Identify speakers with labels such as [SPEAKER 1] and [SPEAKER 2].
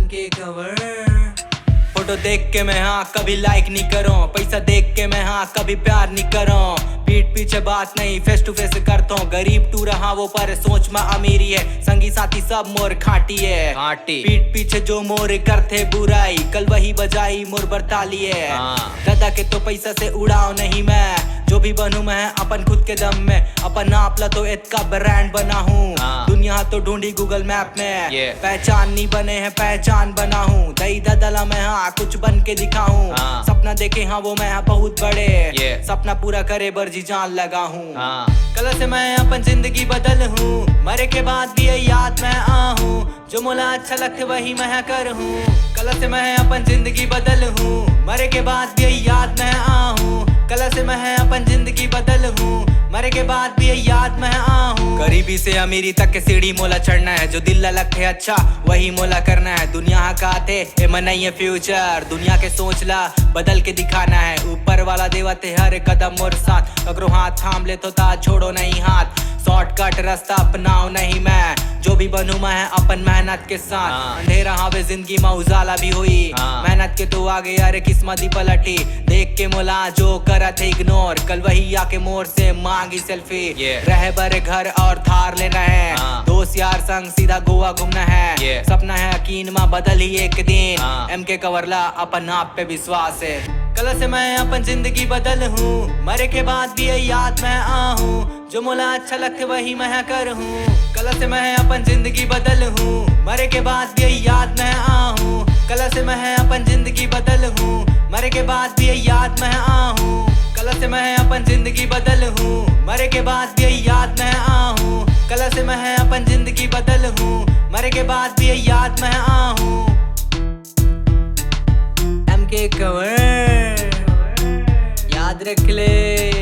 [SPEAKER 1] MK cover. Photo देख के मैं हाँ कभी लाइक नहीं करूं, पैसा देख के मैं हाँ कभी प्यार नहीं करूं, पीठ पीछे बात नहीं फेस टू फेस करता हूँ। गरीब टू रहा वो पर सोच में अमीरी है, संगी साथी सब मोर खाटी है खाटी। पीठ पीछे जो मोर करते बुराई, कल वही बजाई मोर बरताली है। दादा के तो पैसा से उड़ाओ नहीं मैं, जो भी बनूं मैं अपन खुद के दम में, अपन नापला तो इतना ब्रांड बना हूँ। दुनिया तो ढूंढी गूगल मैप में, पहचान नहीं बने हैं पहचान बना हूँ। दही ददला मैं हाँ कुछ बन के दिखाऊं, सपना देखे हाँ वो मैं हाँ बहुत बड़े, सपना पूरा करे बर्जी जान लगा हूँ। कल से मैं अपन जिंदगी बदल हूँ, मरे के बाद भी ये याद मैं आहूँ, जो मोला अच्छा लगते वही मैं कर हूँ। कल से मैं अपन जिंदगी बदल हूँ, मरे के बाद भी ये याद मैं आहूँ। कल से मैं अपन जिंदगी बदल हूँ, मरे के बाद भी ये याद मैं आहूँ। गरीबी से अमीरी तक के सीढ़ी मोला चढ़ना है, जो दिल लगते अच्छा वही मोला करना है। दुनिया का थे ये मन नहीं है फ्यूचर, दुनिया के सोच ला बदल के दिखाना है। ऊपर वाला देवते हर कदम मोर साथ, अगर हाथ थाम ले तो ता छोड़ो नहीं हाथ। शॉर्टकट रास्ता अपनाओ नहीं मैं, जो भी बनूं मैं अपन मेहनत के साथ। अंधेरा हावे जिंदगी में उजाला भी हुई, मेहनत के तो आगे यार किस्मत ही पलटी। देख के मोला जो करा थे इग्नोर, कल वही आके मोर से मांगी सेल्फी। रह बरे घर और थार लेना है, दोस्त यार संग सीधा गोवा घूमना है। सपना है यकीन में बदल ही एक दिन, MK कवरला अपन आप पे विश्वास है। कल से मैं अपन जिंदगी बदल हूँ, मरे के बाद भी ये याद मैं आहूँ, जो मोला अच्छा लगते वही मैं कर हूँ। कल से मैं अपन जिंदगी बदल हूँ, मरे के बाद भी ये याद मैं आहूँ। कल से मैं अपन जिंदगी बदल हूँ, मरे के बाद भी ये याद मैं आहूँ। कल से मैं अपन जिंदगी बदल हूँ, मरे के बाद भी ये याद मैं आहूँ। कल से मैं अपन जिंदगी बदल हूँ, मरे के बाद भी ये याद मैं आहूँ। MK कवर याद रख ले।